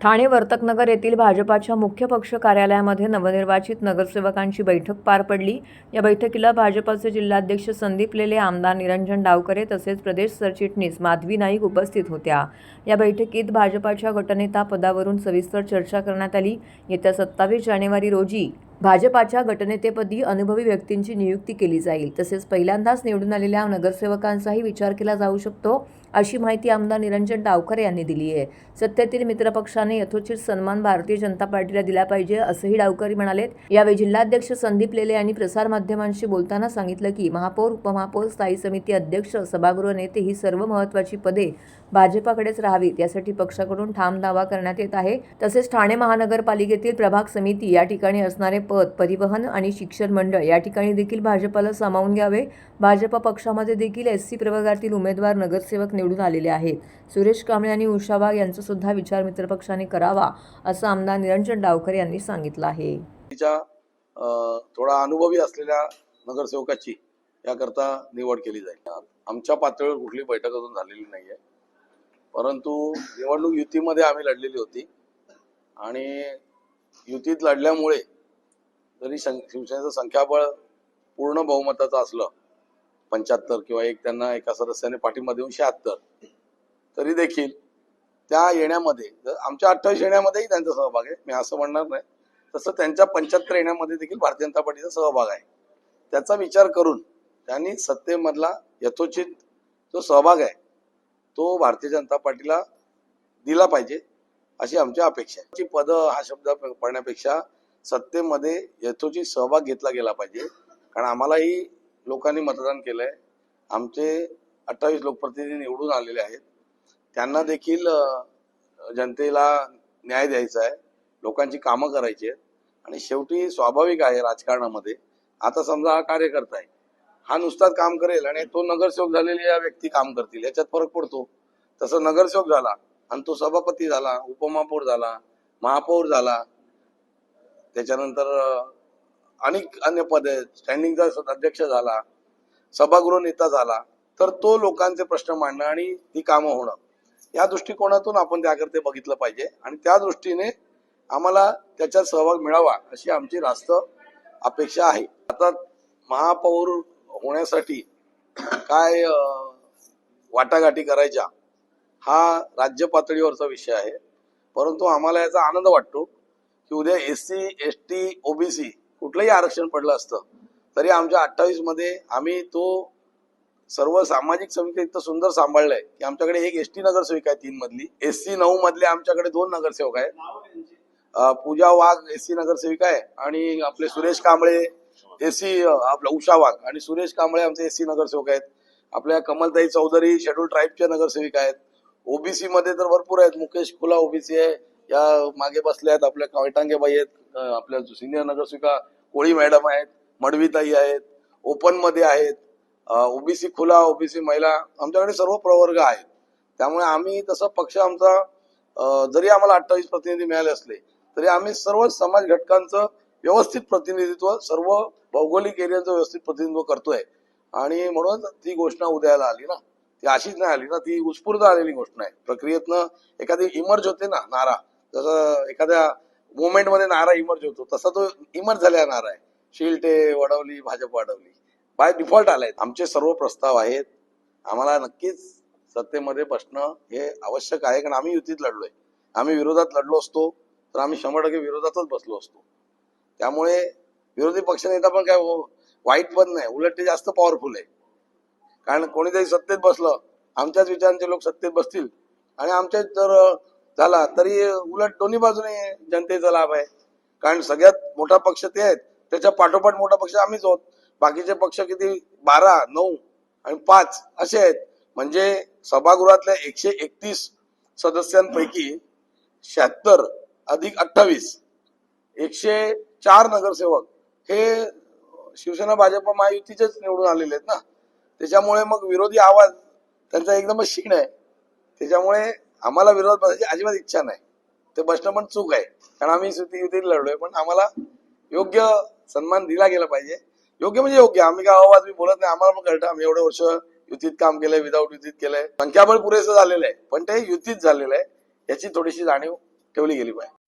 ठाणे वर्तकनगर येथील भाजपाच्या मुख्य पक्ष कार्यालयामध्ये नवनिर्वाचित नगरसेवकांची बैठक पार पडली। या बैठकीला भाजपाचे जिल्हाध्यक्ष संदीप लेले, आमदार निरंजन डावकरे तसेच प्रदेश सरचिटणीस माधवी नाईक उपस्थित होत्या। या बैठकीत भाजपाच्या गटनेता पदावरून सविस्तर चर्चा करण्यात आली। येत्या 27 जानेवारी रोजी भाजपाच्या गटनेतेपदी अनुभवी व्यक्तींची नियुक्ती केली जाईल। तसेच पहिल्यांदाच निवडून आलेल्या नगरसेवकांचाही विचार केला जाऊ शकतो, अशी माहिती आमदार निरंजन डावकरे यांनी दिली आहे। सत्तेतील मित्रपक्षाने यथोचित सन्मान भारतीय जनता पार्टीला दिला पाहिजे, असंही डावकरे म्हणालेत। यावेळी जिल्हाध्यक्ष संदीप लेले यांनी प्रसारमाध्यमांशी बोलताना सांगितलं की महापौर, उपमहापौर, स्थायी समिती अध्यक्ष, सभागृह नेते ही सर्व महत्त्वाची पदे भाजपाकडेच राहावीत, यासाठी पक्षाकडून ठाम दावा करण्यात येत आहे। तसेच ठाणे महानगरपालिकेतील प्रभाग समिती या ठिकाणी असणारे पद, परिवहन आणि शिक्षण मंडळ या ठिकाणी देखील भाजपाला सामावून घ्यावे। भाजपा पक्षामध्ये देखील एससी प्रवर्गातील उमेदवार नगरसेवक निवडून आलेले आहेत। सुरेश कांबळे आणि उषा वाघ यांचा सुद्धा विचार मित्रपक्षाने करावा, असं आमदार निरंजन डावकरे यांनी सांगितलं आहे। थोडा अनुभवी असलेल्या नगरसेवकाची याकरता निवड केली जाईल। आमच्या पातळीवर कुठली बैठक अजून झालेली नाहीये, परंतु निवडणूक युतीमध्ये आम्ही लढलेली होती आणि युतीत लढल्यामुळे जरी शिवसेनेचं संख्याबळ पूर्ण बहुमताचं असलं 75 किंवा त्यांना एका सदस्याने पाठिंबा देऊन 76, तरी देखील त्या येण्यामध्ये आमच्या 28 येण्यामध्येही त्यांचा सहभाग आहे, मी असं म्हणणार नाही। तसं त्यांच्या 75 येण्यामध्ये देखील भारतीय जनता पार्टीचा सहभाग आहे। त्याचा विचार करून त्यांनी सत्तेमधला यथोचित जो सहभाग आहे तो भारतीय जनता पार्टीला दिला पाहिजे, अशी आमची अपेक्षा आहे। पद हा शब्द पडण्यापेक्षा सत्तेमध्ये यथोचित सहभाग घेतला गेला पाहिजे, कारण आम्हालाही लोकांनी मतदान केलंय। आमचे 28 लोकप्रतिनिधी निवडून आलेले आहेत, त्यांना देखील जनतेला न्याय द्यायचा आहे, लोकांची कामं करायची आहेत। आणि शेवटी स्वाभाविक आहे राजकारणामध्ये, आता समजा हा कार्यकर्ता आहे, हा नुसताच काम करेल आणि तो नगरसेवक झालेली या व्यक्ती काम करतील, याच्यात फरक पडतो। तसं नगरसेवक झाला आणि तो सभापती झाला, उपमहापौर झाला, महापौर झाला, त्याच्यानंतर अनेक अन्य पदे, स्टँडिंगचा अध्यक्ष झाला, सभागृह नेता झाला, तर तो लोकांचे प्रश्न मांडणं आणि ती कामं होणं, या दृष्टिकोनातून आपण त्याकरता बघितलं पाहिजे आणि त्या दृष्टीने आम्हाला त्याच्यात सहभाग मिळावा, अशी आमची रास्त अपेक्षा आहे। आता महापौर होण्यासाठी काय वाटाघाटी करायच्या हा राज्य पातळीवरचा विषय आहे, परंतु आम्हाला याचा आनंद वाटतो की उद्या एससी, एसटी, ओबीसी कुठलंही आरक्षण पडलं असतं तरी आमच्या 28 मध्ये आम्ही तो सर्व सामाजिक समिती इतकं सुंदर सांभाळलंय की आमच्याकडे एक एसटी नगरसेविका आहे 3 मधली, एससी 9 मधले आमच्याकडे 2 नगरसेवक आहेत। पूजा वाघ एससी नगरसेविका आहे आणि आपले सुरेश कांबळे एससी, आपला उषा वाघ आणि सुरेश कांबळे आमचे एससी नगरसेवक आहेत। आपल्या कमलताई चौधरी शेड्यूल ट्राईबच्या नगरसेविका आहेत। ओबीसी मध्ये तर भरपूर आहेत, मुकेश खुला ओबीसी आहे, या मागे बसल्या आहेत, आपल्या कवटांगे बाई आहेत, आपल्या सिनियर नगरसेविका कोळी मॅडम आहेत, मडवीताई आहेत, ओपन मध्ये आहेत, ओबीसी खुला, ओबीसी महिला, आमच्याकडे सर्व प्रवर्ग आहेत। त्यामुळे आम्ही तसं पक्ष आमचा जरी आम्हाला 28 प्रतिनिधी मिळाले असले तरी आम्ही सर्व समाज घटकांचं व्यवस्थित प्रतिनिधित्व, सर्व भौगोलिक एरियाचं व्यवस्थित प्रतिनिधित्व करतोय। आणि म्हणून ती घोषणा उद्याला आली ना, ती अशीच नाही आली ना, ती उत्स्फूर्त आलेली घोषणा आहे। प्रक्रियेतनं एखादी इमर्ज होते ना नारा, जसं एखाद्या मुवमेंट मध्ये नारा इमर्ज होतो तसा तो इमर्ज झालेला नारा आहे। शिलटे वडवली, भाजप वाढवली, बाय डिफॉल्ट आलाय। आमचे सर्व प्रस्ताव आहेत, आम्हाला नक्कीच सत्तेमध्ये बसणं हे आवश्यक आहे, कारण आम्ही युतीत लढलोय। आम्ही विरोधात लढलो असतो तर आम्ही 100% विरोधातच बसलो असतो। त्यामुळे विरोधी पक्षनेता पण काय वाईट पण नाही, उलट ते जास्त पॉवरफुल आहे, कारण कोणीतरी सत्तेत बसलं, आमच्याच विचारांचे लोक सत्तेत बसतील आणि आमच्याच जर झाला तरी उलट दोन्ही बाजूने जनतेचा लाभ आहे, कारण सगळ्यात मोठा पक्ष ते आहेत, त्याच्या पाठोपाठ मोठा पक्ष आम्हीच आहोत। बाकीचे पक्ष किती 12, 9 आणि 5 असे आहेत, म्हणजे सभागृहातल्या 131 सदस्यांपैकी 76 अधिक 28 104 नगरसेवक हे शिवसेना भाजप महायुतीचेच निवडून आलेले आहेत ना। त्याच्यामुळे मग विरोधी आवाज त्यांचा एकदमच क्षीण आहे। त्याच्यामुळे आम्हाला विरोध बसायची अजिबात इच्छा नाही, ते बसणं पण चूक आहे, कारण आम्ही युतीत लढलोय, पण आम्हाला योग्य सन्मान दिला गेला पाहिजे। योग्य म्हणजे योग्य, आम्ही काय आवाज मी बोलत नाही, आम्हाला पण कळतं, आम्ही एवढे वर्ष युतीत काम केलंय, विदाऊट युतीत केलंय, संख्याबळ पुरेसं झालेलं आहे, पण ते युतीत झालेलं आहे याची थोडीशी जाणीव ठेवली गेली पाहिजे.